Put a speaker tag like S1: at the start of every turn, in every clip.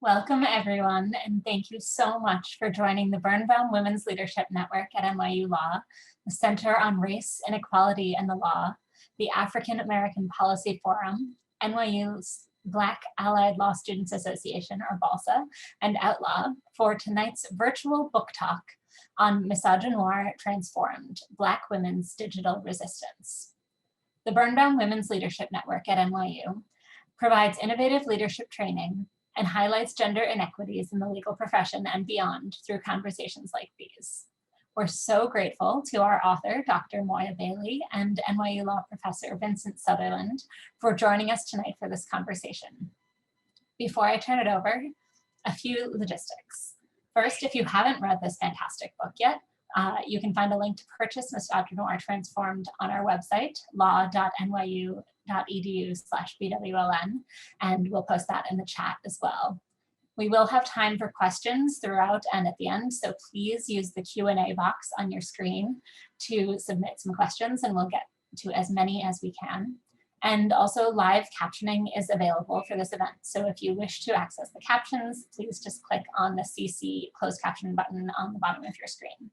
S1: Welcome, everyone, and thank you so much for joining the Birnbaum Women's Leadership Network at NYU Law, the Center on Race, Inequality, and the Law, the African American Policy Forum, NYU's Black Allied Law Students Association, or BALSA, and Outlaw for tonight's virtual book talk on Misogynoir Transformed, Black Women's Digital Resistance. The Birnbaum Women's Leadership Network at NYU provides innovative leadership training and highlights gender inequities in the legal profession and beyond through conversations like these. We're so grateful to our author, Dr. Moya Bailey, and NYU Law Professor Vincent Sutherland for joining us tonight for this conversation. Before I turn it over, a few logistics. First, if you haven't read this fantastic book yet, you can find a link to purchase Misogynoir Transformed on our website, law.nyu.edu/BWLN, and we'll post that in the chat as well. We will have time for questions throughout and at the end, so please use the Q&A box on your screen to submit some questions, and we'll get to as many as we can. And also live captioning is available for this event. So if you wish to access the captions, please just click on the CC closed caption button on the bottom of your screen.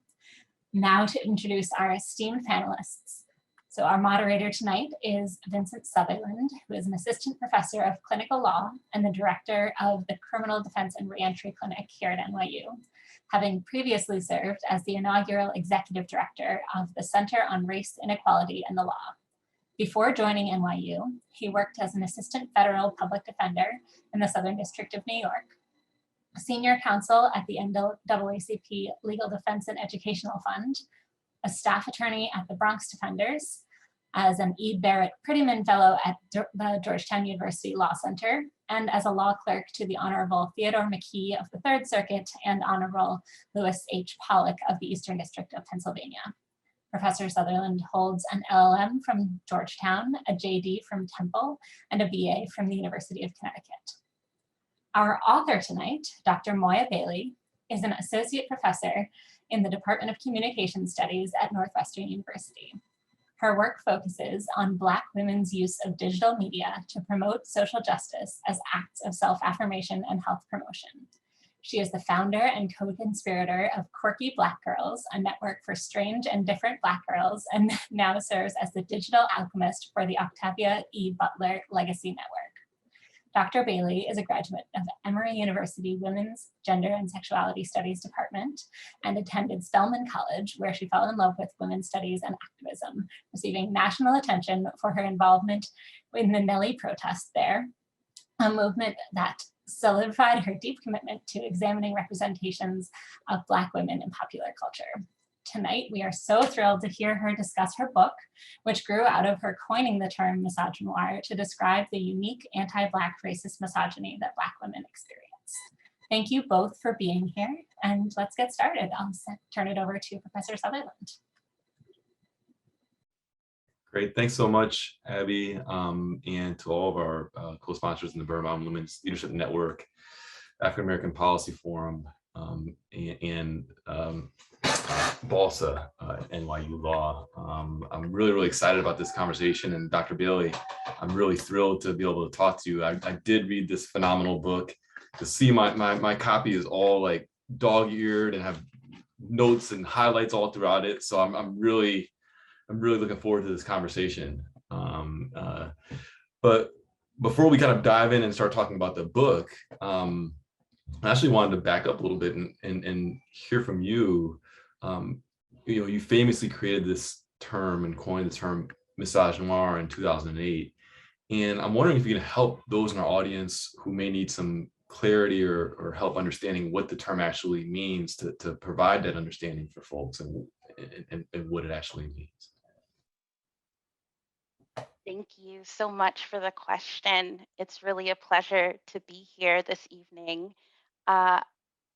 S1: Now to introduce our esteemed panelists. So our moderator tonight is Vincent Sutherland, who is an assistant professor of clinical law and the director of the Criminal Defense and Reentry Clinic here at NYU, having previously served as the inaugural executive director of the Center on Race, Inequality, and the Law. Before joining NYU, he worked as an assistant federal public defender in the Southern District of New York, senior counsel at the NAACP Legal Defense and Educational Fund, a staff attorney at the Bronx Defenders, as an E. Barrett Prettyman Fellow at the Georgetown University Law Center, and as a law clerk to the Honorable Theodore McKee of the Third Circuit and Honorable Louis H. Pollock of the Eastern District of Pennsylvania. Professor Sutherland holds an LLM from Georgetown, a JD from Temple, and a BA from the University of Connecticut. Our author tonight, Dr. Moya Bailey, is an associate professor in the Department of Communication Studies at Northwestern University. Her work focuses on Black women's use of digital media to promote social justice as acts of self-affirmation and health promotion. She is the founder and co-conspirator of Quirky Black Girls, a network for strange and different Black girls, and now serves as the digital alchemist for the Octavia E. Butler Legacy Network. Dr. Bailey is a graduate of Emory University Women's Gender and Sexuality Studies Department and attended Spelman College, where she fell in love with women's studies and activism, receiving national attention for her involvement in the Nellie protest there, a movement that solidified her deep commitment to examining representations of Black women in popular culture. Tonight, we are so thrilled to hear her discuss her book, which grew out of her coining the term misogynoir to describe the unique anti-Black racist misogyny that Black women experience. Thank you both for being here, and let's get started. I'll turn it over to Professor Sutherland.
S2: Great, thanks so much, Abby, and to all of our co-sponsors in the Birnbaum Women's Leadership Network, African American Policy Forum, and BALSA, NYU Law. I'm really excited about this conversation, and Dr. Bailey, I'm really thrilled to be able to talk to you. I did read this phenomenal book. To see my copy is all like dog-eared and have notes and highlights all throughout it. So I'm really looking forward to this conversation. But before we kind of dive in and start talking about the book, I actually wanted to back up a little bit and hear from you. You famously created this term and coined the term misogynoir in 2008. And I'm wondering if you can help those in our audience who may need some clarity or help understanding what the term actually means to provide that understanding for folks and what it actually means.
S3: Thank you so much for the question. It's really a pleasure to be here this evening.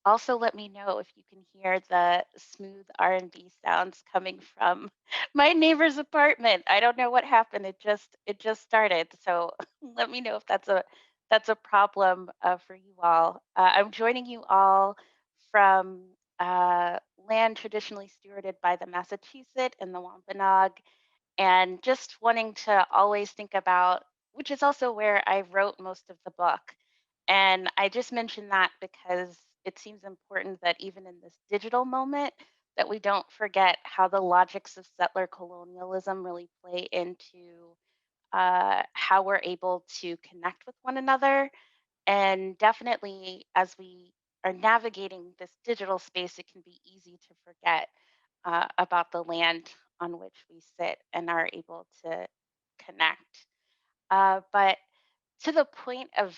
S3: Also, let me know if you can hear the smooth R&B sounds coming from my neighbor's apartment. I don't know what happened. It just started. So let me know if that's a problem for you all. I'm joining you all from land traditionally stewarded by the Massachusetts and the Wampanoag, and just wanting to always think about, which is also where I wrote most of the book, And I just mentioned that because it seems important that even in this digital moment, that we don't forget how the logics of settler colonialism really play into how we're able to connect with one another. And definitely, as we are navigating this digital space, it can be easy to forget about the land on which we sit and are able to connect. But to the point of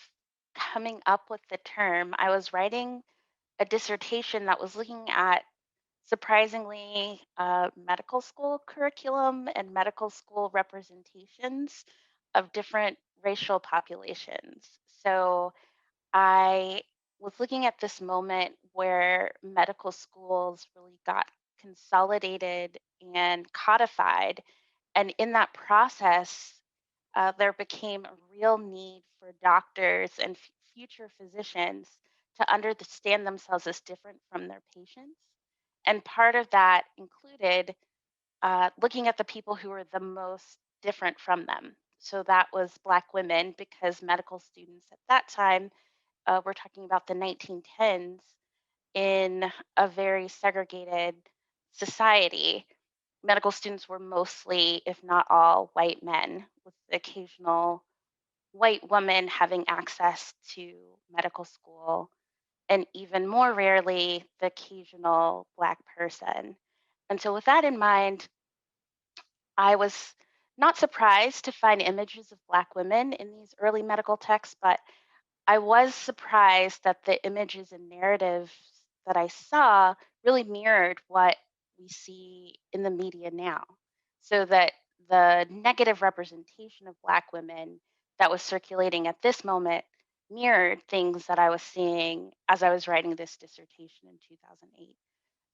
S3: coming up with the term, I was writing a dissertation that was looking at surprisingly medical school curriculum and medical school representations of different racial populations. So I was looking at this moment where medical schools really got consolidated and codified. And in that process, there became a real need for doctors and future physicians to understand themselves as different from their patients. And part of that included looking at the people who were the most different from them. So that was Black women, because medical students at that time, we're talking about the 1910s, in a very segregated society. Medical students were mostly, if not all, white men, with the occasional white woman having access to medical school, and even more rarely, the occasional Black person. And so, with that in mind, I was not surprised to find images of Black women in these early medical texts, but I was surprised that the images and narratives that I saw really mirrored what we see in the media now. So that the negative representation of Black women that was circulating at this moment mirrored things that I was seeing as I was writing this dissertation in 2008.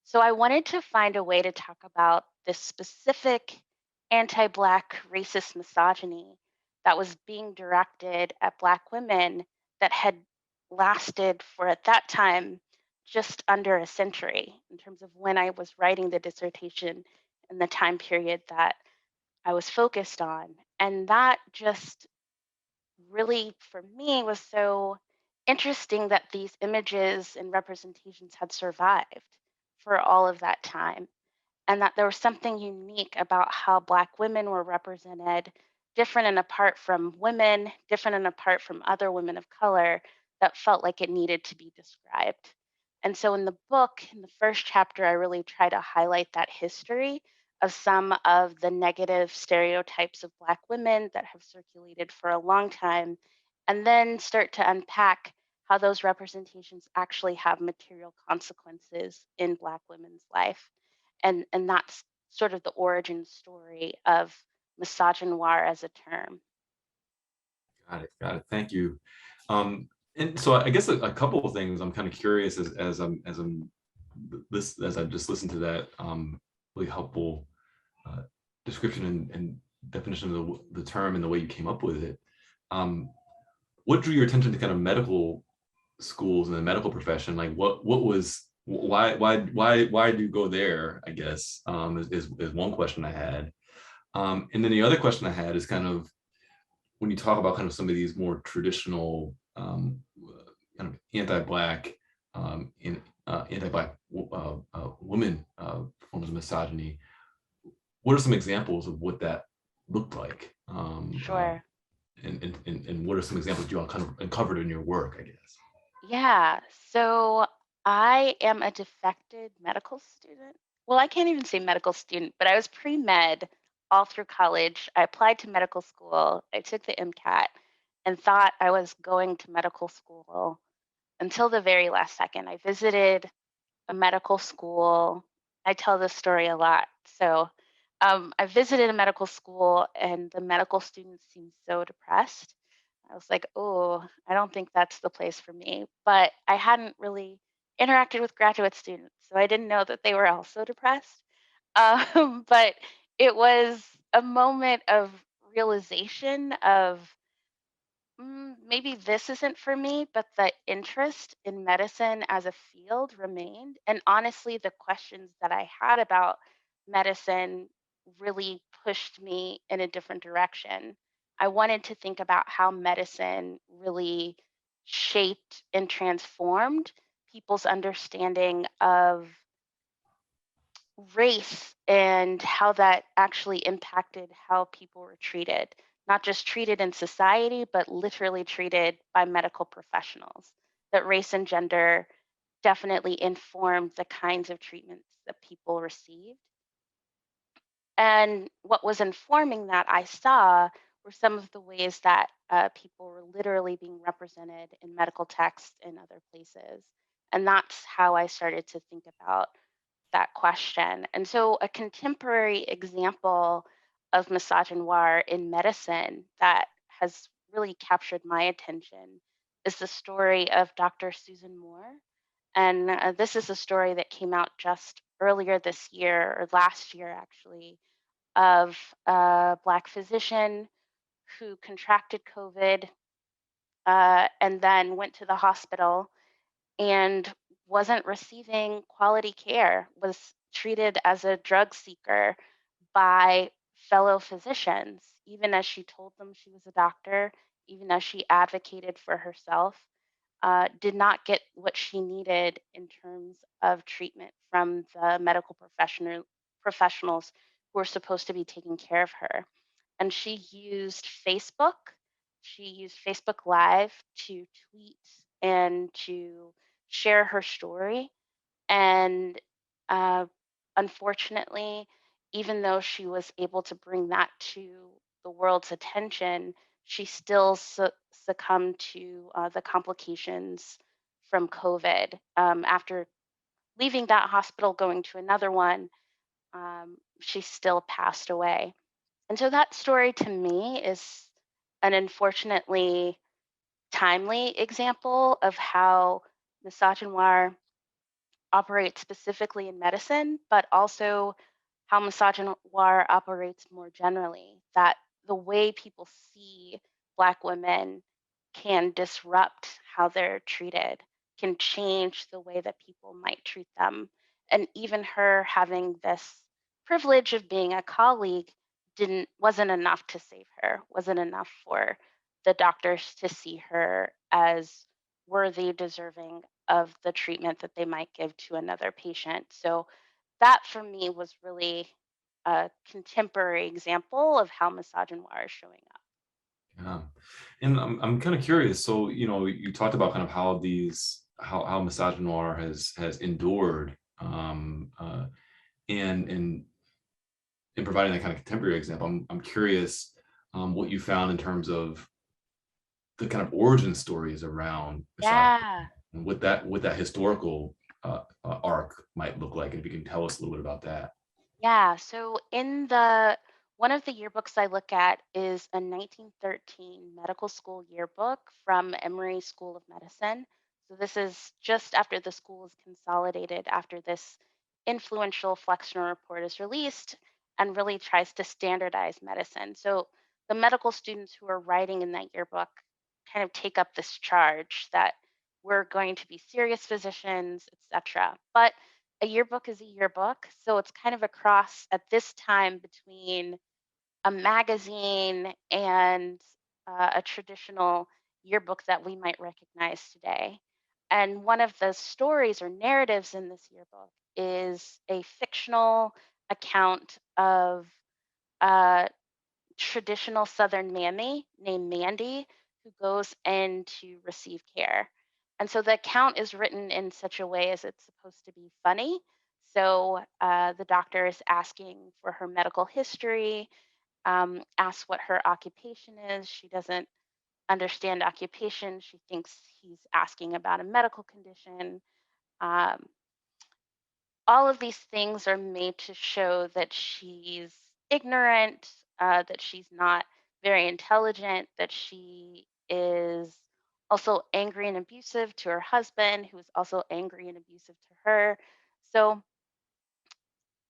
S3: So I wanted to find a way to talk about this specific anti Black racist misogyny that was being directed at Black women, that had lasted for, at that time, just under a century in terms of when I was writing the dissertation and the time period that I was focused on. And that just really, for me, was so interesting that these images and representations had survived for all of that time, and that there was something unique about how Black women were represented, different and apart from women, different and apart from other women of color, that felt like it needed to be described. And so in the book, in the first chapter, I really try to highlight that history of some of the negative stereotypes of Black women that have circulated for a long time, and then start to unpack how those representations actually have material consequences in Black women's life. And that's sort of the origin story of misogynoir as a term.
S2: Got it. Got it. Thank you. And so I guess a couple of things I'm kind of curious as I just listened to that really helpful uh, description and definition of the term and the way you came up with it. Um, what drew your attention to kind of medical schools and the medical profession? Like what was why do you go there? I guess is one question I had. And then the other question I had is kind of when you talk about kind of some of these more traditional kind of anti-black anti-black women forms of misogyny, what are some examples of what that looked like?
S3: Sure.
S2: And what are some examples you all kind of uncovered in your work, I guess?
S3: Yeah. So I am a defected medical student. Well, I can't even say medical student, but I was pre med all through college. I applied to medical school. I took the MCAT and thought I was going to medical school until the very last second. I visited a medical school. I tell this story a lot. So I visited a medical school, and the medical students seemed so depressed. I was like, oh, I don't think that's the place for me. But I hadn't really interacted with graduate students, so I didn't know that they were also depressed. But it was a moment of realization of, maybe this isn't for me, but the interest in medicine as a field remained. And honestly, the questions that I had about medicine really pushed me in a different direction. I wanted to think about how medicine really shaped and transformed people's understanding of race and how that actually impacted how people were treated, not just treated in society, but literally treated by medical professionals. That race and gender definitely informed the kinds of treatments that people received. And what was informing that I saw were some of the ways that people were literally being represented in medical text and other places. And that's how I started to think about that question. And so, a contemporary example of misogynoir in medicine that has really captured my attention is the story of Dr. Susan Moore. And this is a story that came out just earlier this year, or last year actually, of a Black physician who contracted COVID and then went to the hospital and wasn't receiving quality care, was treated as a drug seeker by fellow physicians, even as she told them she was a doctor, even as she advocated for herself, did not get what she needed in terms of treatment from the medical professionals who were supposed to be taking care of her. And she used Facebook. She used Facebook Live to tweet and to share her story. And uh, unfortunately, even though she was able to bring that to the world's attention, she still succumbed to the complications from COVID. After leaving that hospital, going to another one, she still passed away. And so that story to me is an unfortunately timely example of how misogynoir operates specifically in medicine, but also how misogynoir operates more generally. That the way people see Black women can disrupt how they're treated, can change the way that people might treat them. And even her having this privilege of being a colleague wasn't enough to save her, wasn't enough for the doctors to see her as worthy, deserving of the treatment that they might give to another patient. So that for me was really a contemporary example of how misogynoir is showing up.
S2: Yeah. And I'm kind of curious. So, you talked about kind of how misogynoir has endured, and in providing that kind of contemporary example. I'm curious what you found in terms of the kind of origin stories around misogyny
S3: Yeah.
S2: and what that historical arc might look like. And if you can tell us a little bit about that.
S3: Yeah. So in the one of the yearbooks I look at is a 1913 medical school yearbook from Emory School of Medicine. So this is just after the school is consolidated, after this influential Flexner report is released and really tries to standardize medicine. So the medical students who are writing in that yearbook kind of take up this charge that we're going to be serious physicians, etc. But a yearbook is a yearbook. So it's kind of a cross at this time between a magazine and a traditional yearbook that we might recognize today. And one of the stories or narratives in this yearbook is a fictional account of a traditional Southern mammy named Mandy who goes in to receive care. And so the account is written in such a way as it's supposed to be funny. So the doctor is asking for her medical history, asks what her occupation is. She doesn't understand occupation. She thinks he's asking about a medical condition. Um, all of these things are made to show that she's ignorant, that she's not very intelligent, that she is also angry and abusive to her husband, who is also angry and abusive to her. So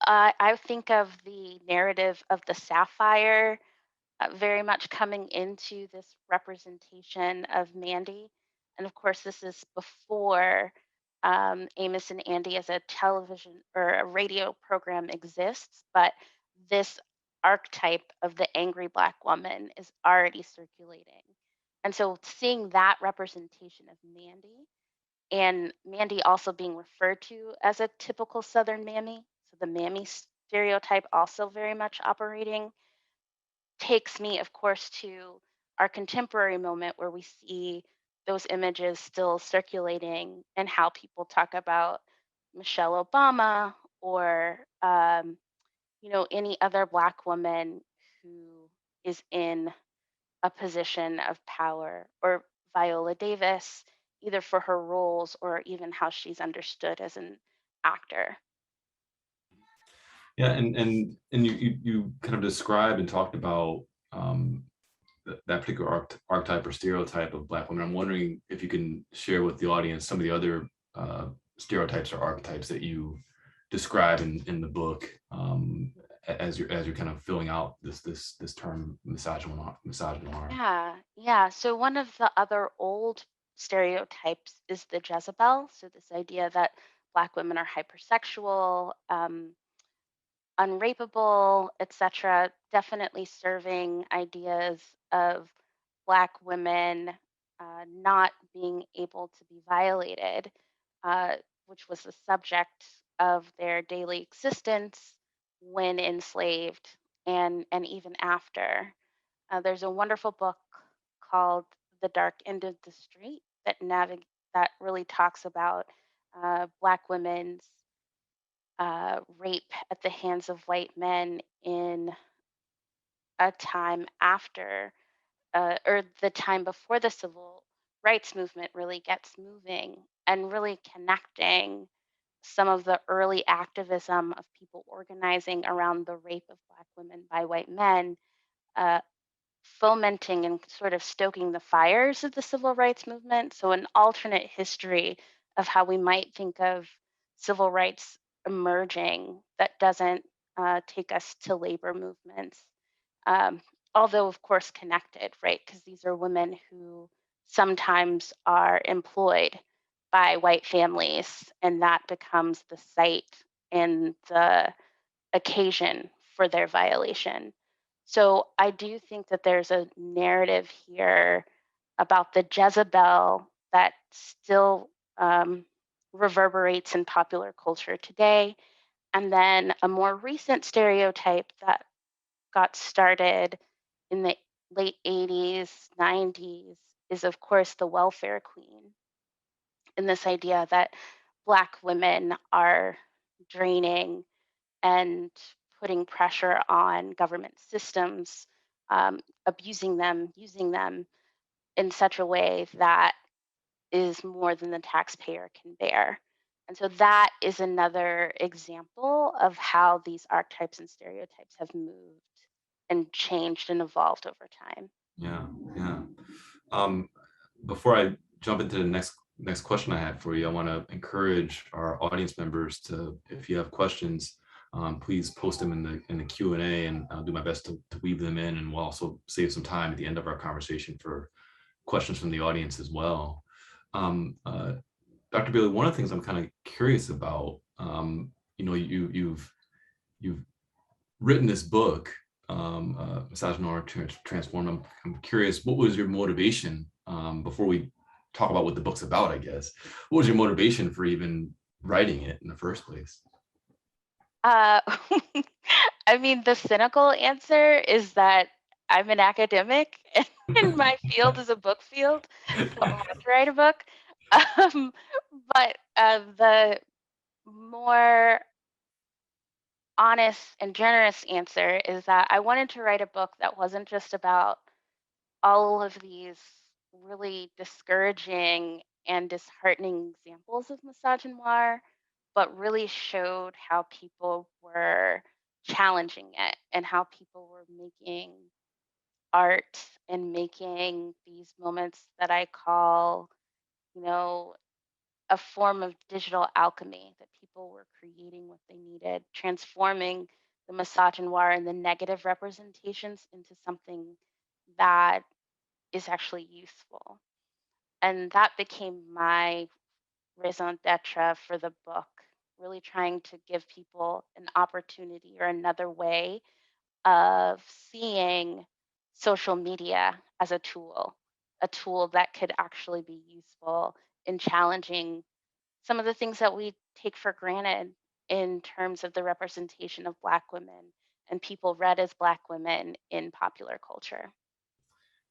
S3: I think of the narrative of the sapphire very much coming into this representation of Mandy. And of course, this is before Amos and Andy as a television or a radio program exists, but this archetype of the angry Black woman is already circulating. And so seeing that representation of Mandy, and Mandy also being referred to as a typical Southern mammy, so the mammy stereotype also very much operating, takes me, of course, to our contemporary moment where we see those images still circulating and how people talk about Michelle Obama or any other Black woman who is in a position of power, or Viola Davis, either for her roles or even how she's understood as an actor.
S2: Yeah, and you kind of described and talked about that particular archetype or stereotype of Black women. I'm wondering if you can share with the audience some of the other stereotypes or archetypes that you describe in the book, as you're kind of filling out this term misogynoir.
S3: Yeah. So one of the other old stereotypes is the Jezebel. So this idea that Black women are hypersexual, unrapeable, etc., definitely serving ideas of Black women not being able to be violated, uh, which was the subject of their daily existence when enslaved, and even after. There's a wonderful book called The Dark End of the Street that really talks about Black women's rape at the hands of white men in a time after, or the time before the civil rights movement really gets moving, and really connecting some of the early activism of people organizing around the rape of Black women by white men, uh, fomenting and sort of stoking the fires of the civil rights movement. So, an alternate history of how we might think of civil rights emerging that doesn't take us to labor movements. Um, Although, of course, connected, right? Because these are women who sometimes are employed by white families, and that becomes the site and the occasion for their violation. So I do think that there's a narrative here about the Jezebel that still reverberates in popular culture today. And then a more recent stereotype that got started in the late 80s, 90s is, of course, the welfare queen. And this idea that Black women are draining and putting pressure on government systems, abusing them, using them in such a way that is more than the taxpayer can bear. And so that is another example of how these archetypes and stereotypes have moved and changed and evolved over time.
S2: Yeah, yeah. Um, Before I jump into the next question I had for you, I want to encourage our audience members to, if you have questions, please post them in the Q&A, and I'll do my best to weave them in, and we'll also save some time at the end of our conversation for questions from the audience as well. Um, uh, Dr. Bailey, one of the things I'm kind of curious about, you've written this book, Misogynoir Transformed. I'm curious, what was your motivation, before we talk about what the book's about, I guess? What was your motivation for even writing it in the first place?
S3: Uh, I mean, the cynical answer is that I'm an academic and my field is a book field, so I had to write a book. Um, but the more honest and generous answer is that I wanted to write a book that wasn't just about all of these really discouraging and disheartening examples of misogynoir, but really showed how people were challenging it and how people were making art and making these moments that I call, you know, a form of digital alchemy, that people were creating what they needed, transforming the misogynoir and the negative representations into something that is actually useful. And that became my raison d'etre for the book, really trying to give people an opportunity or another way of seeing social media as a tool, a tool that could actually be useful in challenging some of the things that we take for granted in terms of the representation of Black women and people read as Black women in popular culture.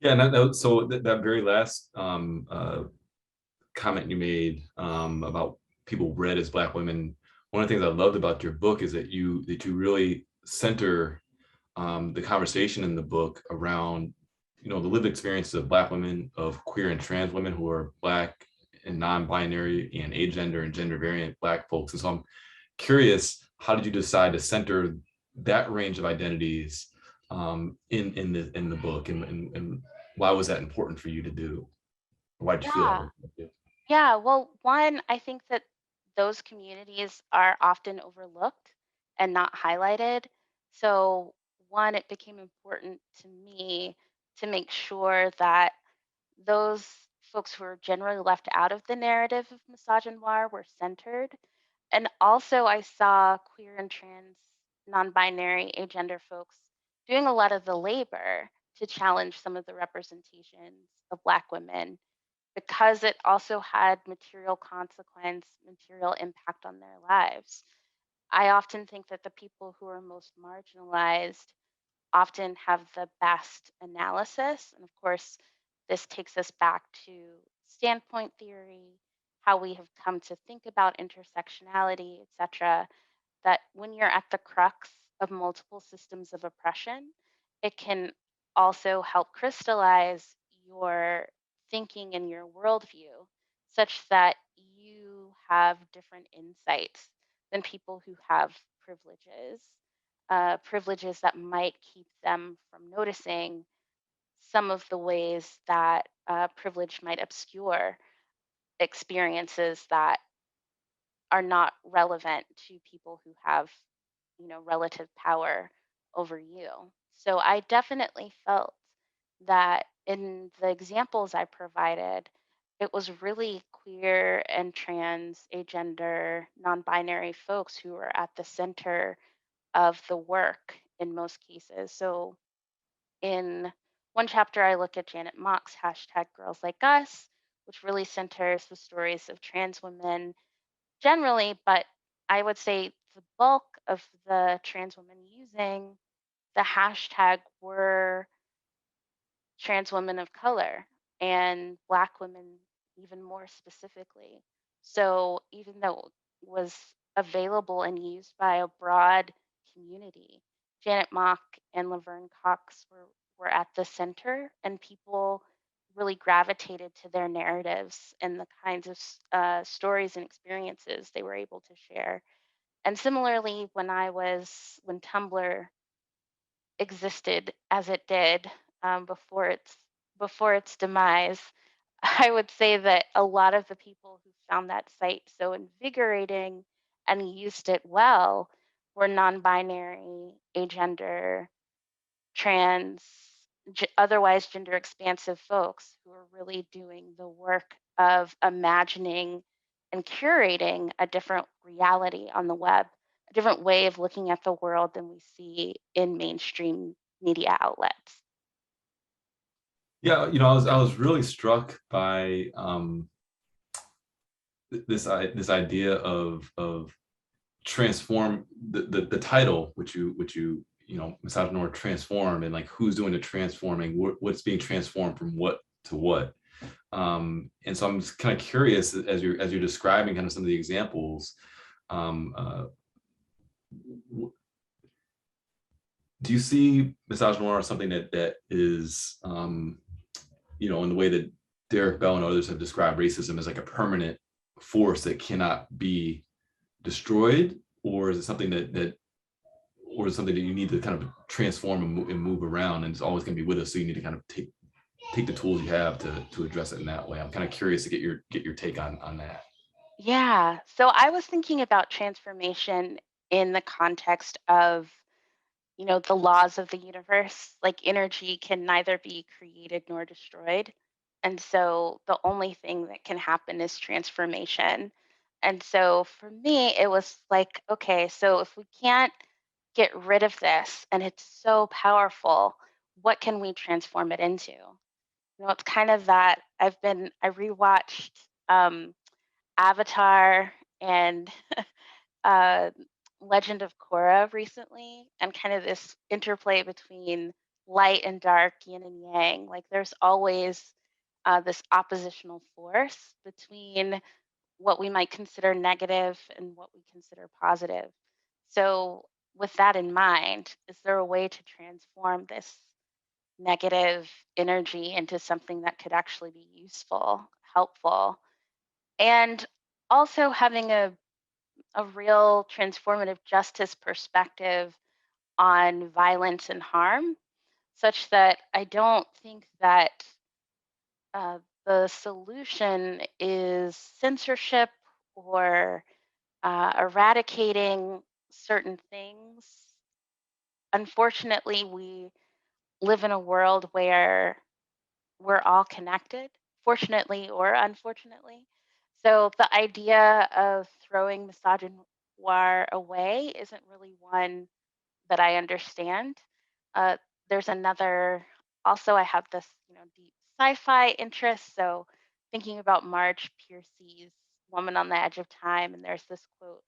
S2: Yeah, and so that very last comment you made about people read as Black women. One of the things I loved about your book is that you really center the conversation in the book around, the lived experiences of Black women, of queer and trans women who are Black and non-binary and agender and gender variant Black folks. And so I'm curious, how did you decide to center that range of identities in the book, and why was that important for you to do? Why did you feel that
S3: Yeah.
S2: was important to do?
S3: Yeah, well, one, I think that those communities are often overlooked and not highlighted. So, one, it became important to me to make sure that those folks who are generally left out of the narrative of misogynoir were centered. And also, I saw queer and trans, non binary, agender folks doing a lot of the labor to challenge some of the representations of Black women because it also had material consequence, material impact on their lives. I often think that the people who are most marginalized often have the best analysis. And of course, this takes us back to standpoint theory, how we have come to think about intersectionality, et cetera, that when you're at the crux of multiple systems of oppression, it can also help crystallize your thinking and your worldview such that you have different insights than people who have privileges, privileges that might keep them from noticing some of the ways that privilege might obscure experiences that are not relevant to people who have, relative power over you. So I definitely felt that in the examples I provided, it was really queer and trans, agender, non-binary folks who were at the center of the work in most cases. So in one chapter, I look at Janet Mock's hashtag Girls Like Us, which really centers the stories of trans women generally, but I would say the bulk of the trans women using the hashtag were trans women of color and Black women, even more specifically. So even though it was available and used by a broad community, Janet Mock and Laverne Cox were at the center, and people really gravitated to their narratives and the kinds of stories and experiences they were able to share. And similarly, when Tumblr existed as it did before its demise, I would say that a lot of the people who found that site so invigorating and used it well were non-binary, agender, trans, otherwise gender expansive folks who are really doing the work of imagining and curating a different reality on the web, a different way of looking at the world than we see in mainstream media outlets.
S2: Yeah, I was really struck by this idea of transform the title, which you misogynoir transform, and like who's doing the transforming, what's being transformed from what to what. And so I'm just kind of curious, as you're describing kind of some of the examples, um, uh, do you see misogynoir as something that is, in the way that Derek Bell and others have described racism as like a permanent force that cannot be destroyed, or is it something or is it something that you need to kind of transform and move around, and it's always going to be with us? So you need to kind of take the tools you have to address it in that way. I'm kind of curious to get your take on that.
S3: Yeah. So I was thinking about transformation in the context of, the laws of the universe. Like energy can neither be created nor destroyed. And so the only thing that can happen is transformation. And so for me, it was like, okay, so if we can't get rid of this and it's so powerful, what can we transform it into? It's kind of that I rewatched um, Avatar and uh, Legend of Korra recently, and kind of this interplay between light and dark, yin and yang. Like there's always this oppositional force between what we might consider negative and what we consider positive. So, with that in mind, is there a way to transform this negative energy into something that could actually be useful, helpful, and also having a real transformative justice perspective on violence and harm, such that I don't think that uh, the solution is censorship or eradicating certain things. Unfortunately, we live in a world where we're all connected, fortunately or unfortunately. So the idea of throwing misogynoir away isn't really one that I understand. Uh, there's another, also, I have this, deep sci-fi interest. So thinking about Marge Piercy's Woman on the Edge of Time, and there's this quote,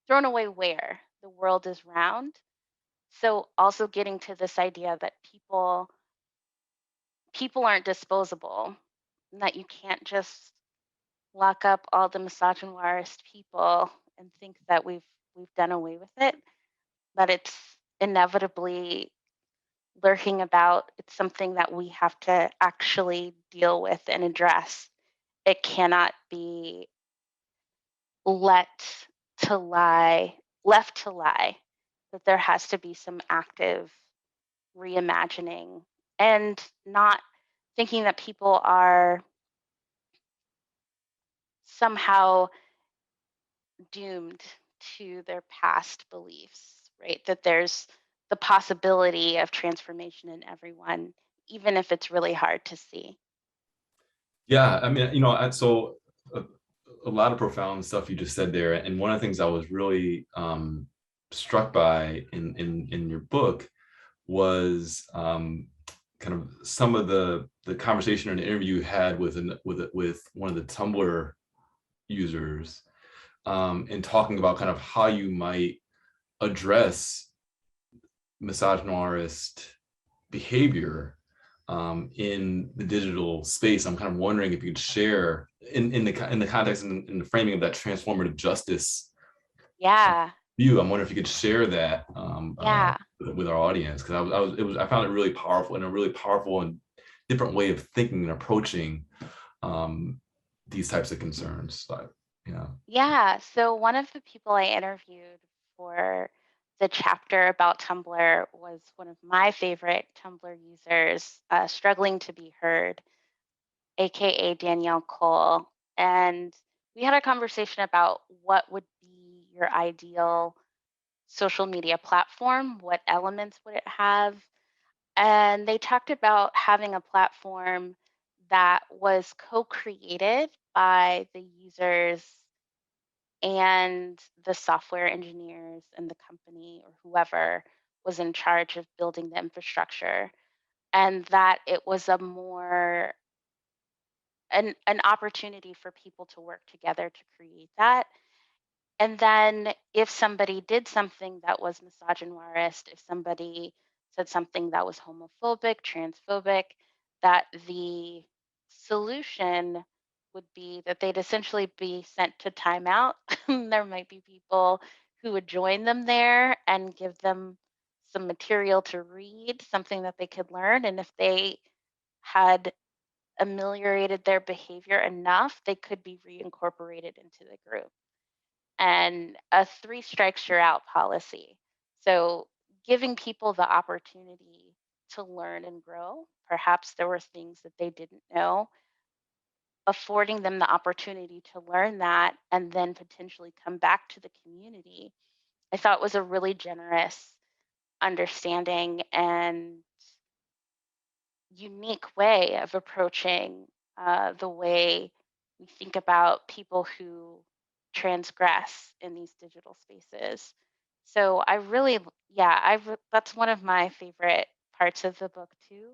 S3: thrown away where? The world is round. So also getting to this idea that people aren't disposable, and that you can't just lock up all the misogynoirist people and think that we've done away with it, that it's inevitably lurking about. It's something that we have to actually deal with and address. It cannot be let to lie, left to lie, that there has to be some active reimagining and not thinking that people are somehow doomed to their past beliefs, right? That there's the possibility of transformation in everyone, even if it's really hard to see.
S2: Yeah, I mean, so a, a lot of profound stuff you just said there, and one of the things I was really struck by in your book was kind of some of the conversation or an interview you had with one of the Tumblr users, and talking about kind of how you might address misogynoirist behavior in the digital space. I'm kind of wondering if you could share in the context and in the framing of that transformative justice
S3: Yeah,
S2: view. I'm wondering if you could share that
S3: yeah.
S2: with our audience, because I found it really powerful, and a really powerful and different way of thinking and approaching these types of concerns. Like, yeah.
S3: Yeah, so one of the people I interviewed for the chapter about Tumblr was one of my favorite Tumblr users, Struggling to Be Heard, aka Danielle Cole. And we had a conversation about what would be your ideal social media platform, what elements would it have? And they talked about having a platform that was co created by the users and the software engineers and the company or whoever was in charge of building the infrastructure, and that it was a more an opportunity for people to work together to create that. And then if somebody did something that was misogynoirist, if somebody said something that was homophobic, transphobic, that the solution would be that they'd essentially be sent to timeout. There might be people who would join them there and give them some material to read, something that they could learn. And if they had ameliorated their behavior enough, they could be reincorporated into the group, and a three strikes you're out policy. So giving people the opportunity to learn and grow. Perhaps there were things that they didn't know, affording them the opportunity to learn that and then potentially come back to the community. I thought was a really generous, understanding, and unique way of approaching the way we think about people who transgress in these digital spaces. So I really, yeah, that's one of my favorite parts of the book too,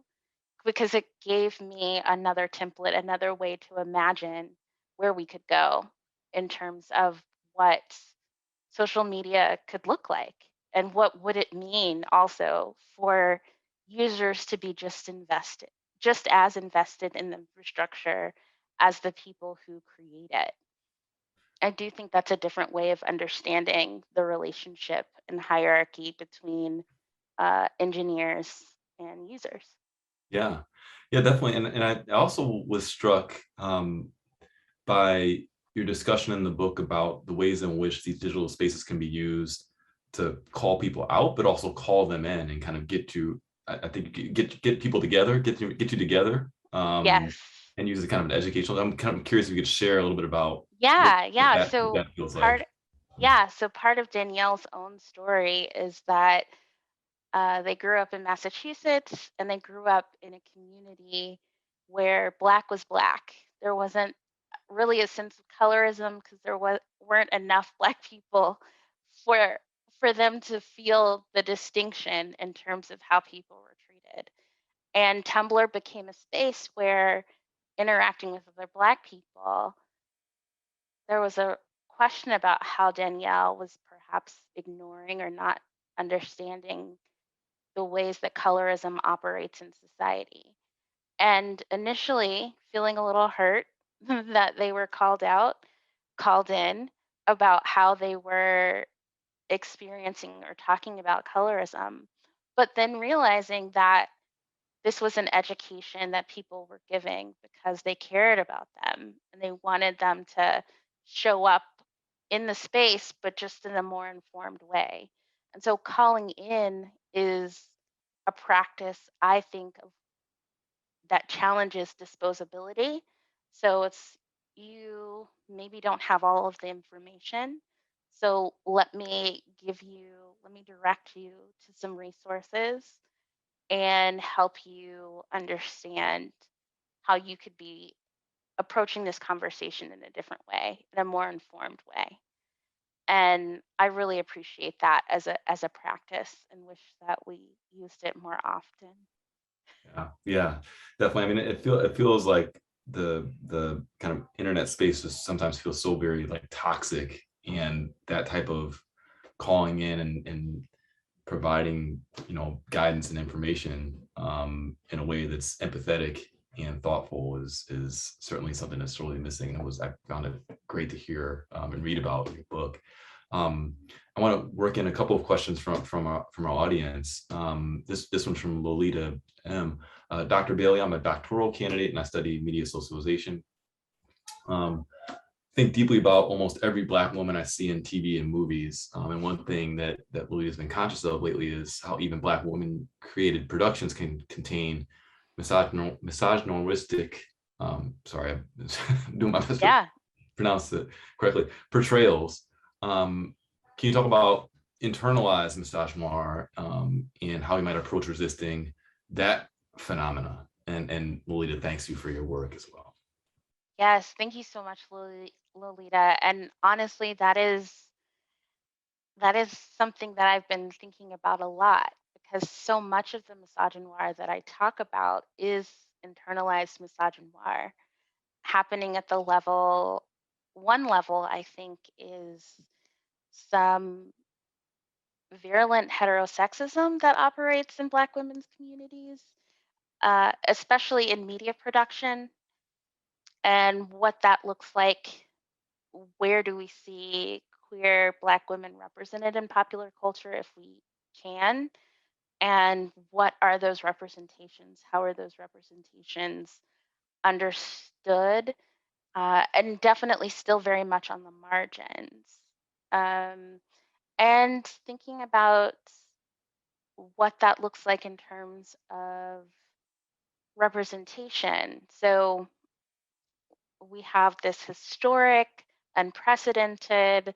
S3: because it gave me another template, another way to imagine where we could go in terms of what social media could look like and what would it mean also for users to be just as invested in the infrastructure as the people who create it. I do think that's a different way of understanding the relationship and hierarchy between engineers and users.
S2: Yeah, yeah, definitely. And I also was struck by your discussion in the book about the ways in which these digital spaces can be used to call people out, but also call them in and kind of get to, I think, get people together, get you together,
S3: Yes.
S2: and use it kind of an educational. I'm kind of curious if you could share a little bit about
S3: Yeah, yeah.
S2: what
S3: So
S2: that feels
S3: part
S2: like.
S3: yeah, so part of Danielle's own story is that they grew up in Massachusetts and they grew up in a community where Black was Black. There wasn't really a sense of colorism because weren't enough Black people for for them to feel the distinction in terms of how people were treated. And Tumblr became a space where interacting with other Black people, there was a question about how Danielle was perhaps ignoring or not understanding the ways that colorism operates in society. And initially, feeling a little hurt that they were called in about how they were experiencing or talking about colorism, but then realizing that this was an education that people were giving because they cared about them and they wanted them to show up in the space, but just in a more informed way. And so calling in is a practice, I think, of that challenges disposability. So it's you maybe don't have all of the information. So let me direct you to some resources and help you understand how you could be approaching this conversation in a different way, in a more informed way. And I really appreciate that as a practice and wish that we used it more often.
S2: Yeah, yeah, definitely. I mean, it feels like the kind of internet space just sometimes feels so very like toxic, and that type of calling in and providing, guidance and information in a way that's empathetic and thoughtful is certainly something that's really missing. And I found it great to hear and read about in your book. um, I want to work in a couple of questions from our audience. This one's from Lolita M. Dr. Bailey, I'm a doctoral candidate and I study media socialization. Um, think deeply about almost every Black woman I see in TV and movies. And one thing that Lolita's been conscious of lately is how even Black women created productions can contain misogynistic, sorry, I'm doing my best to
S3: Yeah.
S2: pronounce it correctly, portrayals. Can you talk about internalized misogynoir and how you might approach resisting that phenomena? And Lolita, thanks you for your work as well.
S3: Yes, thank you so much, Lolita. And honestly, that is something that I've been thinking about a lot because so much of the misogynoir that I talk about is internalized misogynoir happening at the level. One level, I think, is some virulent heterosexism that operates in Black women's communities, especially in media production, and what that looks like. Where do we see queer Black women represented in popular culture if we can? And what are those representations? How are those representations understood? And definitely still very much on the margins. Um, and thinking about what that looks like in terms of representation. So we have this historic, unprecedented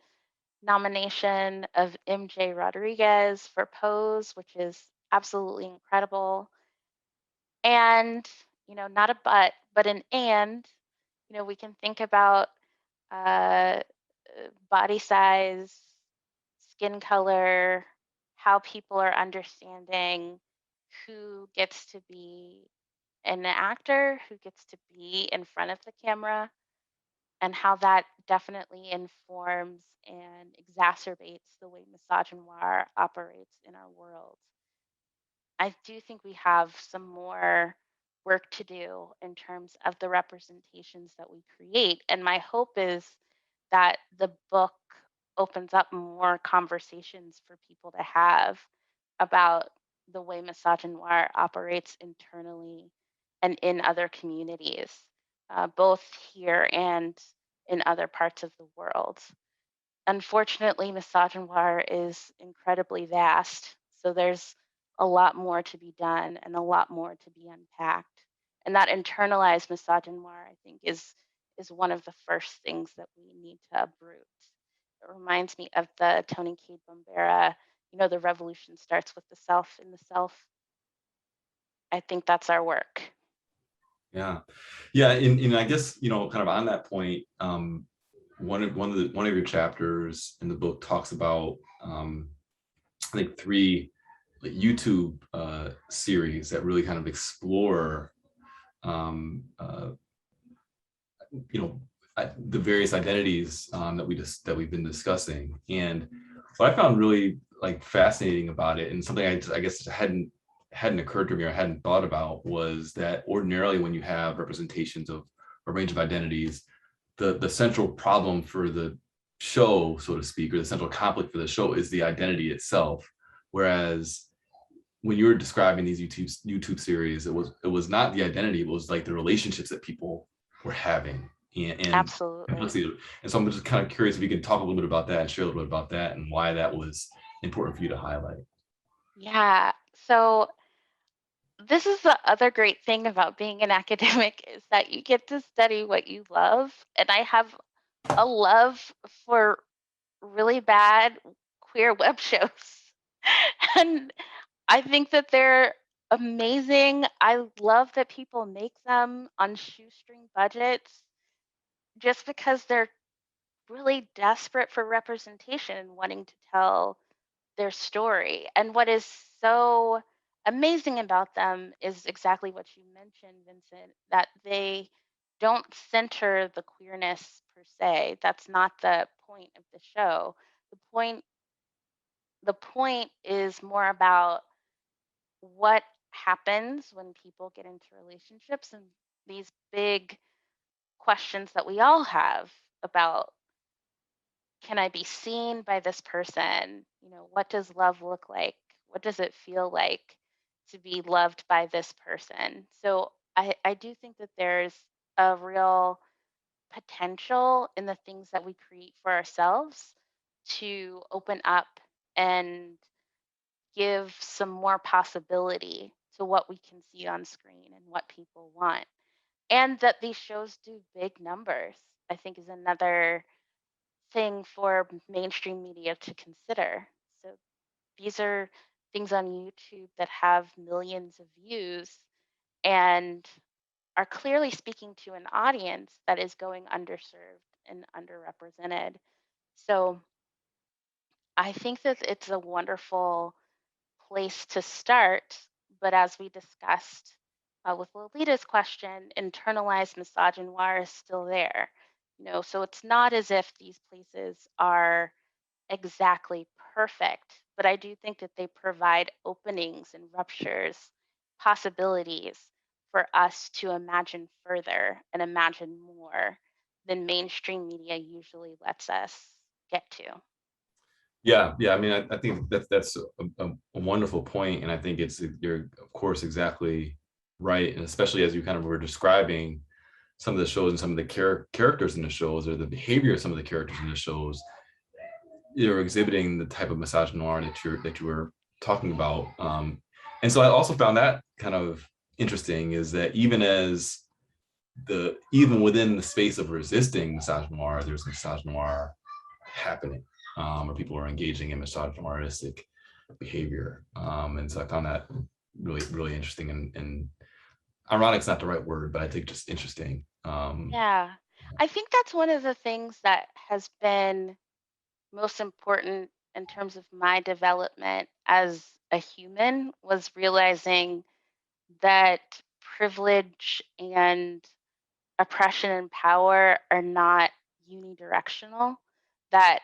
S3: nomination of MJ Rodriguez for Pose, which is absolutely incredible. And, not a but an and, we can think about uh, body size, skin color, how people are understanding who gets to be an actor who gets to be in front of the camera and how that definitely informs and exacerbates the way misogynoir operates in our world. I do think we have some more work to do in terms of the representations that we create. And my hope is that the book opens up more conversations for people to have about the way misogynoir operates internally and in other communities, both here and in other parts of the world. Unfortunately, misogynoir is incredibly vast. So there's a lot more to be done and a lot more to be unpacked. And that internalized misogynoir, I think, is one of the first things that we need to uproot. It reminds me of the Tony Cade Bombera, the revolution starts with the self in the self. I think that's our work.
S2: Yeah, yeah, and I guess kind of on that point, one of your chapters in the book talks about I think 3 like YouTube series that really kind of explore um, uh, you know the various identities that we've been discussing. And what I found really like fascinating about it, and something I guess hadn't occurred to me or hadn't thought about, was that ordinarily when you have representations of a range of identities, the central problem for the show, so to speak, or the central conflict for the show is the identity itself. Whereas when you were describing these YouTube series, it was not the identity, it was like the relationships that people were having and
S3: Absolutely.
S2: complexity. And so I'm just kind of curious if you can talk a little bit about that and share a little bit about that and why that was important for you to highlight.
S3: Yeah. So this is the other great thing about being an academic is that you get to study what you love. And I have a love for really bad queer web shows. And I think that they're amazing. I love that people make them on shoestring budgets just because they're really desperate for representation and wanting to tell their story. And what is so amazing about them is exactly what you mentioned, Vincent, that they don't center the queerness per se. That's not the point of the show. The point the point is more about what happens when people get into relationships and these big questions that we all have about, can I be seen by this person? What does love look like? What does it feel like to be loved by this person? So I do think that there's a real potential in the things that we create for ourselves to open up and give some more possibility to what we can see on screen and what people want. And that these shows do big numbers, I think, is another thing for mainstream media to consider. So these are things on YouTube that have millions of views and are clearly speaking to an audience that is going underserved and underrepresented. So I think that it's a wonderful place to start. But as we discussed with Lolita's question, internalized misogynoir is still there. So it's not as if these places are exactly perfect, but I do think that they provide openings and ruptures, possibilities for us to imagine further and imagine more than mainstream media usually lets us get to.
S2: Yeah. I mean, I think that's a wonderful point, and I think you're of course exactly right, and especially as you kind of were describing some of the shows and some of the characters in the shows, or the behavior of some of the characters in the shows, you're exhibiting the type of misogynoir that you were talking about. And so I also found that kind of interesting, is that even within the space of resisting misogynoir, there's misogynoir happening, or people are engaging in misogynoristic behavior. And so I found that really, really interesting, and ironic's not the right word, but I think just interesting.
S3: Yeah. I think that's one of the things that has been most important in terms of my development as a human was realizing that privilege and oppression and power are not unidirectional, that,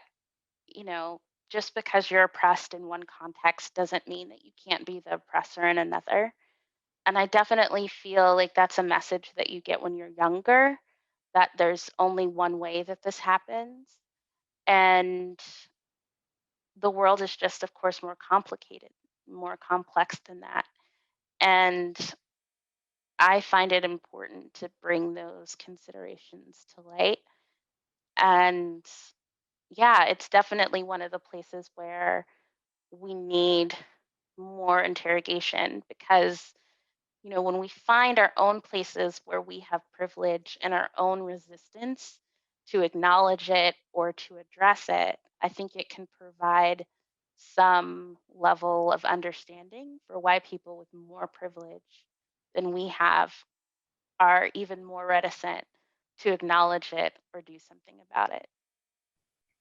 S3: you know, just because you're oppressed in one context doesn't mean that you can't be the oppressor in another. And I definitely feel like that's a message that you get when you're younger, that there's only one way that this happens. And the world is just, of course, more complicated, more complex than that. And I find it important to bring those considerations to light. And yeah, it's definitely one of the places where we need more interrogation because, you know, when we find our own places where we have privilege and our own resistance to acknowledge it or to address it, I think it can provide some level of understanding for why people with more privilege than we have are even more reticent to acknowledge it or do something about it.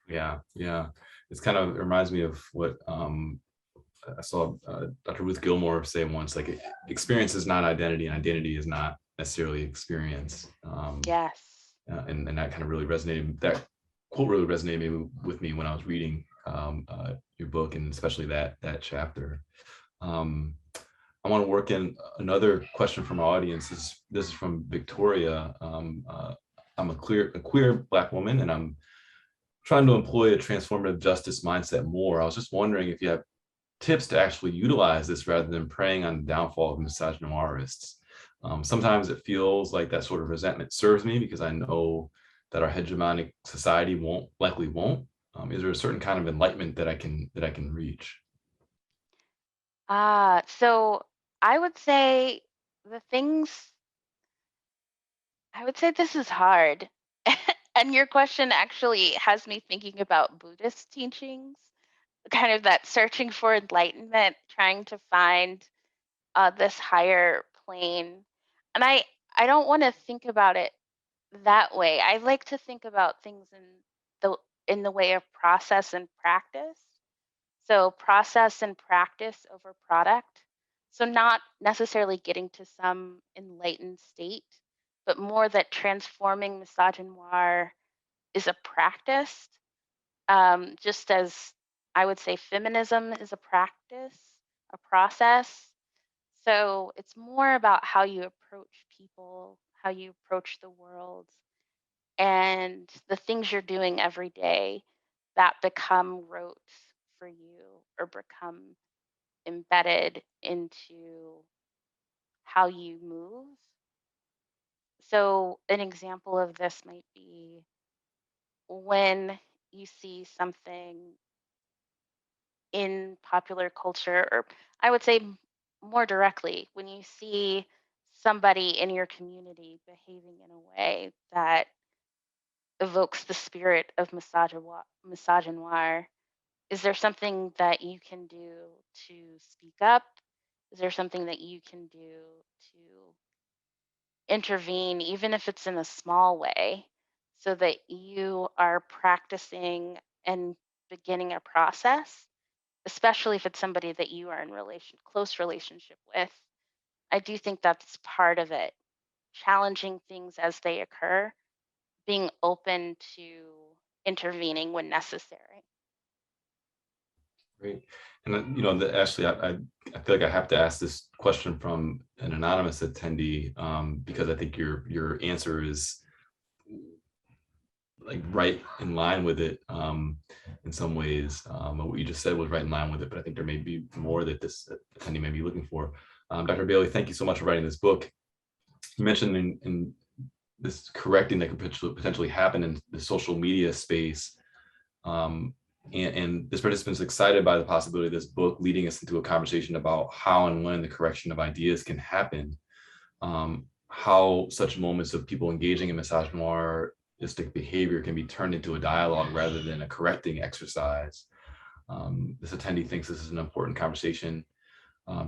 S2: Yeah, yeah. It's kind of, it reminds me of what I saw Dr. Ruth Gilmore say once, like experience is not identity and identity is not necessarily experience.
S3: Yes.
S2: And that kind of really resonated, that quote really resonated with me when I was reading your book, and especially that chapter. I want to work in another question from our audience. This is from Victoria. I'm a queer Black woman, and I'm trying to employ a transformative justice mindset more. I was just wondering if you have tips to actually utilize this rather than preying on the downfall of misogynoirists. Sometimes it feels like that sort of resentment serves me because I know that our hegemonic society likely won't. Is there a certain kind of enlightenment that I can reach?
S3: So I would say the things, I would say this is hard. And your question actually has me thinking about Buddhist teachings, kind of that searching for enlightenment, trying to find this higher plane. And I don't want to think about it that way. I like to think about things the in the way of process and practice. So process and practice over product. So not necessarily getting to some enlightened state, but more that transforming misogynoir is a practice, just as I would say feminism is a practice, a process. So it's more about how you approach people, how you approach the world, and the things you're doing every day that become rote for you or become embedded into how you move. So, an example of this might be when you see something in popular culture, or I would say more directly, when you see somebody in your community behaving in a way that evokes the spirit of misogynoir, is there something that you can do to speak up? Is there something that you can do to intervene, even if it's in a small way, so that you are practicing and beginning a process, especially if it's somebody that you are in close relationship with? I do think that's part of it. Challenging things as they occur, being open to intervening when necessary.
S2: Great. And Ashley, I feel like I have to ask this question from an anonymous attendee, because I think your answer is like right in line with it, in some ways. What you just said was right in line with it, but I think there may be more that this attendee may be looking for. Dr. Bailey, thank you so much for writing this book. You mentioned in this correcting that could potentially happen in the social media space. And this participant is excited by the possibility of this book leading us into a conversation about how and when the correction of ideas can happen, how such moments of people engaging in misogynoiristic behavior can be turned into a dialogue rather than a correcting exercise. This attendee thinks this is an important conversation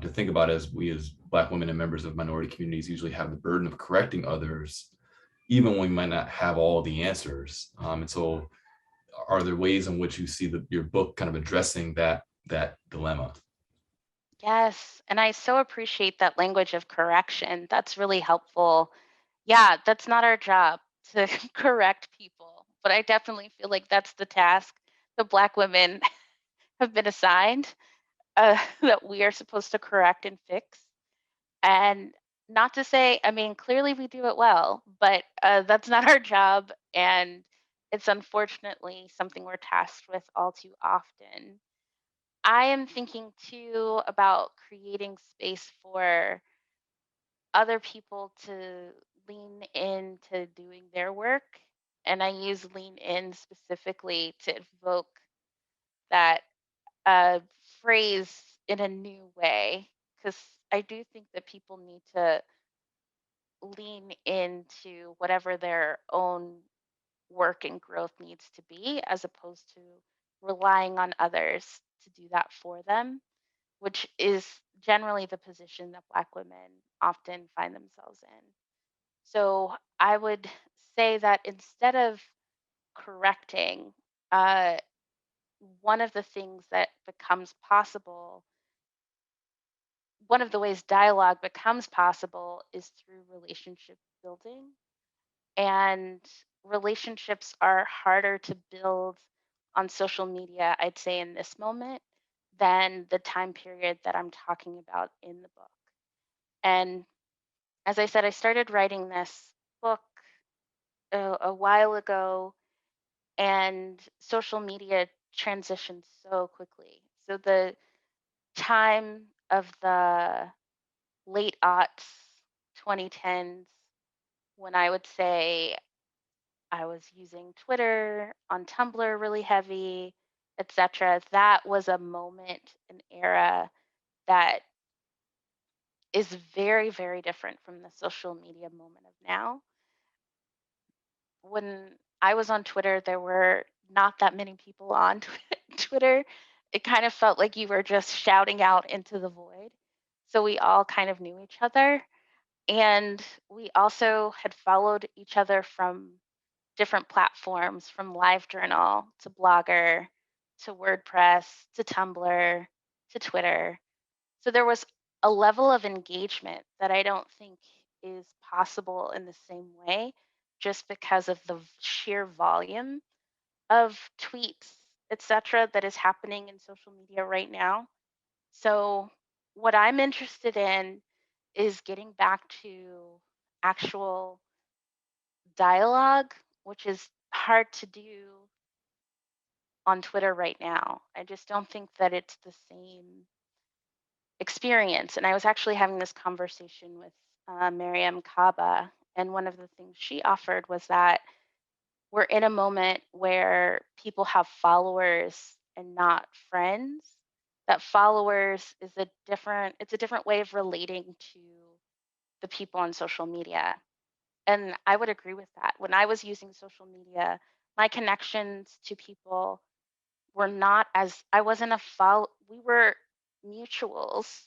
S2: to think about, as we as Black women and members of minority communities usually have the burden of correcting others, even when we might not have all the answers. And so are there ways in which you see your book kind of addressing that dilemma?
S3: Yes, and I so appreciate that language of correction. That's really helpful. Yeah, that's not our job to correct people, but I definitely feel like that's the task the Black women have been assigned, that we are supposed to correct and fix. And not to say, I mean, clearly we do it well, but that's not our job. And it's unfortunately something we're tasked with all too often. I am thinking too about creating space for other people to lean into doing their work. And I use lean in specifically to evoke that uh, phrase in a new way, because I do think that people need to lean into whatever their own work and growth needs to be, as opposed to relying on others to do that for them, which is generally the position that Black women often find themselves in. So I would say that instead of correcting, uh, one of the things that becomes possible, one of the ways dialogue becomes possible is through relationship building. And relationships are harder to build on social media, I'd say, in this moment than the time period that I'm talking about in the book. And as I said, I started writing this book a while ago, and social media transitioned so quickly. So the time of the late aughts, 2010s, when I would say I was using Twitter, on Tumblr really heavy, etc. That was a moment, an era that is very, very different from the social media moment of now. When I was on Twitter, there were not that many people on Twitter. It kind of felt like you were just shouting out into the void. So we all kind of knew each other. And we also had followed each other from different platforms, from LiveJournal to Blogger to WordPress to Tumblr to Twitter. So there was a level of engagement that I don't think is possible in the same way, just because of the sheer volume of tweets, etc., that is happening in social media right now. So what I'm interested in is getting back to actual dialogue, which is hard to do on Twitter right now. I just don't think that it's the same experience. And I was actually having this conversation with Miriam Kaba, and one of the things she offered was that we're in a moment where people have followers and not friends. That followers is it's a different way of relating to the people on social media. And I would agree with that. When I was using social media, my connections to people were not as I wasn't a follow we were mutuals.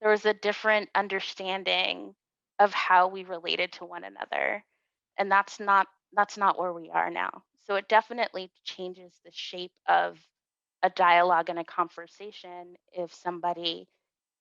S3: There was a different understanding of how we related to one another. And that's not where we are now. So it definitely changes the shape of a dialogue and a conversation if somebody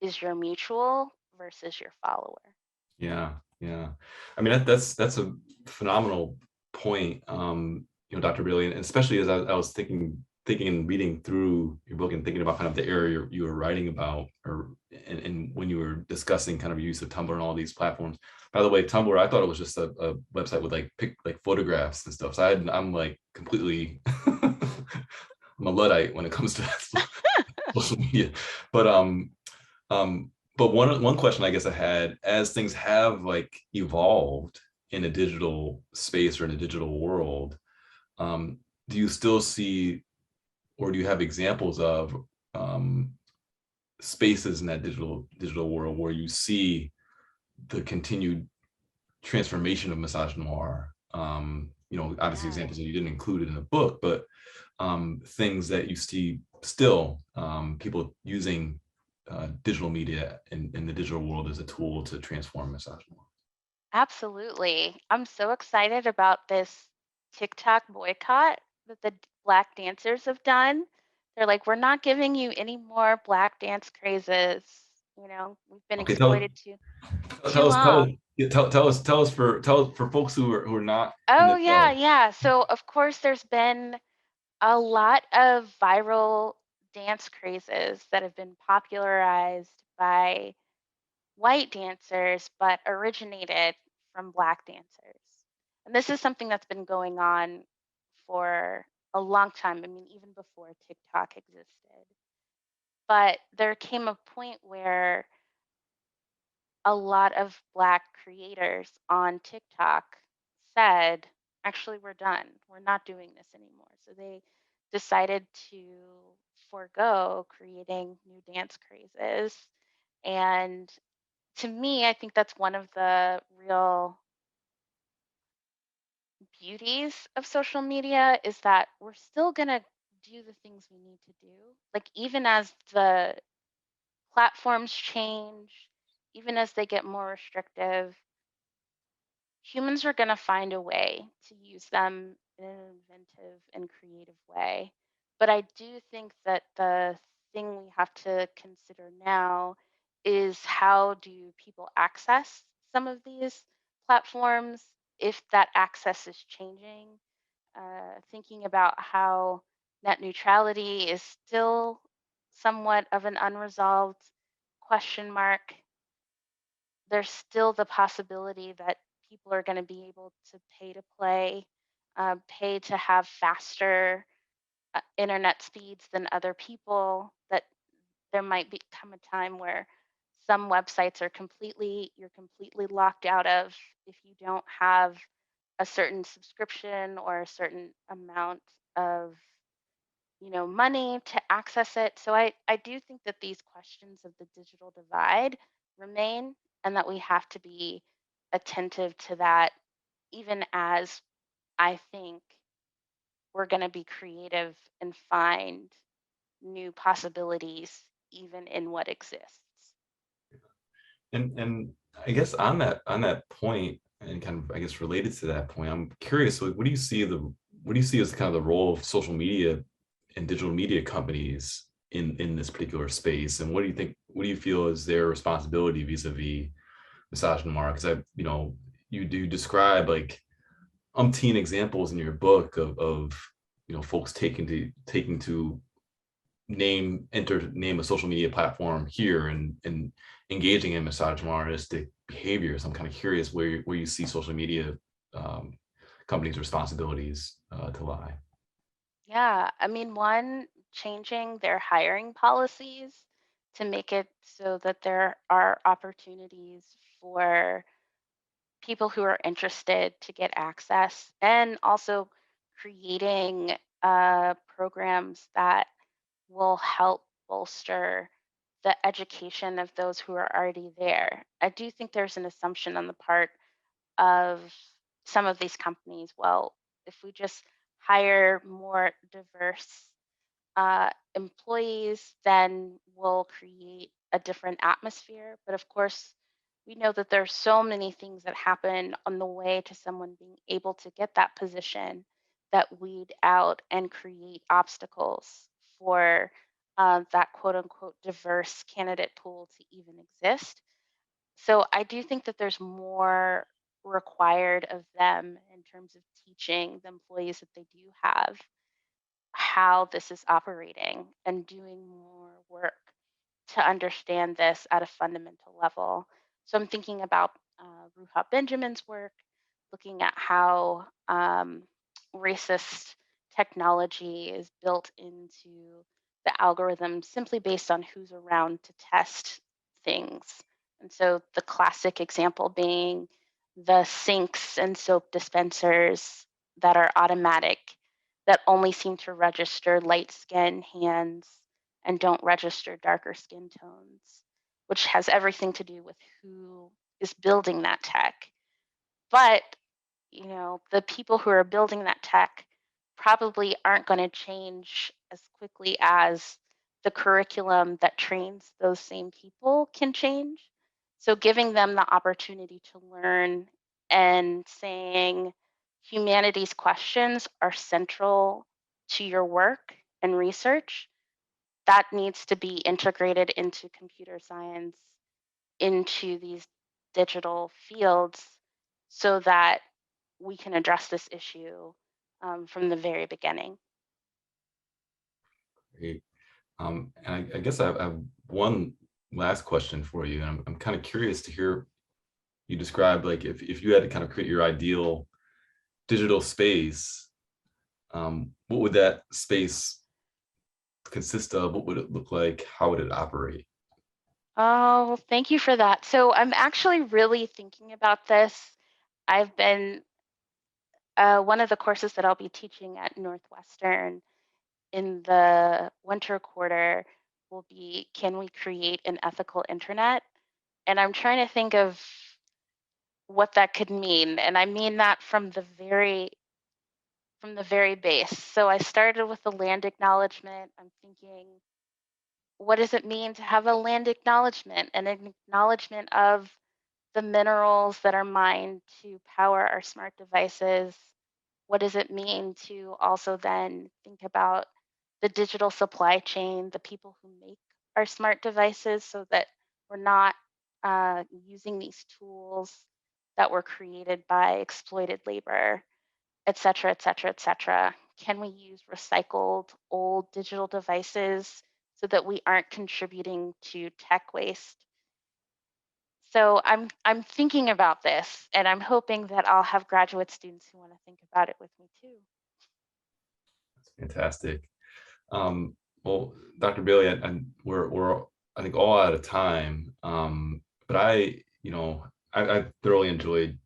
S3: is your mutual versus your follower.
S2: Yeah, yeah. I mean, that's a phenomenal point, Dr. Bailey, and especially as I was thinking and reading through your book and thinking about kind of the area you were writing about, or and when you were discussing kind of use of Tumblr and all these platforms. By the way, Tumblr, I thought it was just a website with like photographs and stuff. So I'm like completely I'm a Luddite when it comes to social media. But um, but one question I guess I had, as things have like evolved in a digital space or in a digital world, do you still see, or do you have examples of um, spaces in that digital world where you see the continued transformation of misogynoir? Obviously
S3: Yeah.
S2: examples that you didn't include it in the book, but things that you see still, people using digital media in the digital world as a tool to transform misogyny.
S3: Absolutely. I'm so excited about this TikTok boycott that the Black dancers have done. They're like, we're not giving you any more Black dance crazes. You know, we've been
S2: Okay,
S3: exploited too
S2: tell us, tell us,
S3: long.
S2: yeah, tell us for folks who are not in
S3: Oh
S2: the
S3: yeah,
S2: know.
S3: yeah. So of course there's been a lot of viral dance crazes that have been popularized by white dancers, but originated from Black dancers. And this is something that's been going on for a long time. I mean, even before TikTok existed. But there came a point where a lot of Black creators on TikTok said, actually, we're done. We're not doing this anymore. So they decided to forego creating new dance crazes. And to me, I think that's one of the real beauties of social media is that we're still going to do the things we need to do. Like, even as the platforms change, even as they get more restrictive, humans are going to find a way to use them in an inventive and creative way. But I do think that the thing we have to consider now is how do people access some of these platforms if that access is changing. Thinking about how net neutrality is still somewhat of an unresolved question mark. There's still the possibility that people are going to be able to pay to play, pay to have faster internet speeds than other people. That there might come a time where some websites are you're completely locked out of if you don't have a certain subscription or a certain amount of money to access it. So I do think that these questions of the digital divide remain and that we have to be attentive to that, even as I think we're going to be creative and find new possibilities even in what exists.
S2: And I guess on that point, and kind of I guess related to that point, I'm curious, like, what do you see as kind of the role of social media and digital media companies in this particular space? And what do you feel is their responsibility vis-a-vis misogynoir? Because you do describe like umpteen examples in your book of folks taking to name a social media platform here and engaging in misogynistic behaviors. I'm kind of curious where you see social media um, companies' responsibilities to lie.
S3: Yeah, I mean, one, changing their hiring policies to make it so that there are opportunities for people who are interested to get access, and also creating programs that will help bolster the education of those who are already there. I do think there's an assumption on the part of some of these companies, well, if we just hire more diverse employees, then we'll create a different atmosphere. But of course, we know that there's so many things that happen on the way to someone being able to get that position that weed out and create obstacles for that quote unquote diverse candidate pool to even exist. So I do think that there's more required of them in terms of teaching the employees that they do have how this is operating and doing more work to understand this at a fundamental level. So I'm thinking about Ruha Benjamin's work, looking at how racist technology is built into the algorithm simply based on who's around to test things. And so the classic example being the sinks and soap dispensers that are automatic that only seem to register light skin hands and don't register darker skin tones, which has everything to do with who is building that tech. But, the people who are building that tech probably aren't going to change as quickly as the curriculum that trains those same people can change. So giving them the opportunity to learn and saying humanities questions are central to your work and research that needs to be integrated into computer science, into these digital fields, so that we can address this issue from the very beginning.
S2: Great. And I guess I have one last question for you. And I'm kind of curious to hear you describe, like, if you had to kind of create your ideal digital space, what would that space consist of? What would it look like? How would it operate?
S3: Oh, thank you for that. So I'm actually really thinking about this. I've been one of the courses that I'll be teaching at Northwestern in the winter quarter will be, can we create an ethical internet? And I'm trying to think of what that could mean. And I mean that from the very base. So I started with the land acknowledgement. I'm thinking, what does it mean to have a land acknowledgement, and an acknowledgement of the minerals that are mined to power our smart devices? What does it mean to also then think about the digital supply chain, the people who make our smart devices, so that we're not using these tools that were created by exploited labor, et cetera, et cetera, et cetera? Can we use recycled old digital devices so that we aren't contributing to tech waste? So I'm thinking about this, and I'm hoping that I'll have graduate students who want to think about it with me too.
S2: Fantastic. Well, Dr. Bailey, and we're I think all out of time. But I thoroughly enjoyed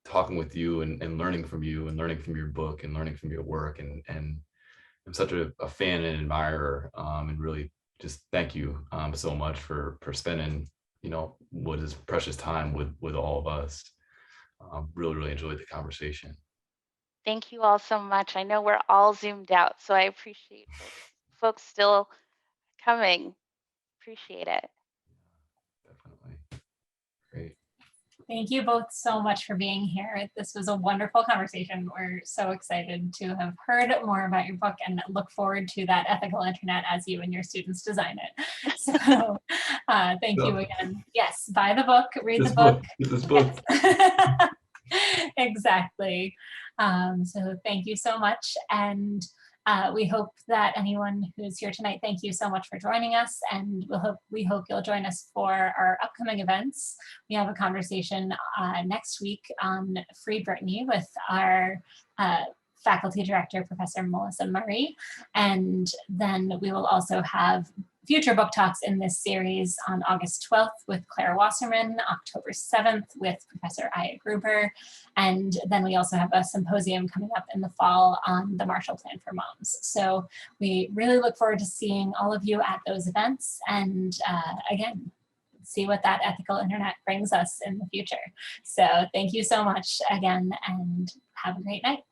S2: talking with you and learning from you and learning from your book and learning from your work, and I'm such a fan and admirer, and really just thank you so much for spending what is precious time with all of us. Really enjoyed the conversation.
S3: Thank you all so much. I know we're all zoomed out, so I appreciate folks still coming. Appreciate it.
S2: Definitely. Great.
S1: Thank you both so much for being here. This was a wonderful conversation. We're so excited to have heard more about your book and look forward to that ethical internet as you and your students design it. So thank you again. Yes, buy the book, read the book.
S2: Get this book.
S1: Yes. Exactly. So thank you so much. And we hope that anyone who's here tonight, thank you so much for joining us, and we hope you'll join us for our upcoming events. We have a conversation next week on Free Brittany with our faculty director, Professor Melissa Murray, and then we will also have future book talks in this series on August 12th with Claire Wasserman, October 7th with Professor Aya Gruber, and then we also have a symposium coming up in the fall on the Marshall Plan for Moms. So we really look forward to seeing all of you at those events, and again, see what that ethical internet brings us in the future. So thank you so much again, and have a great night.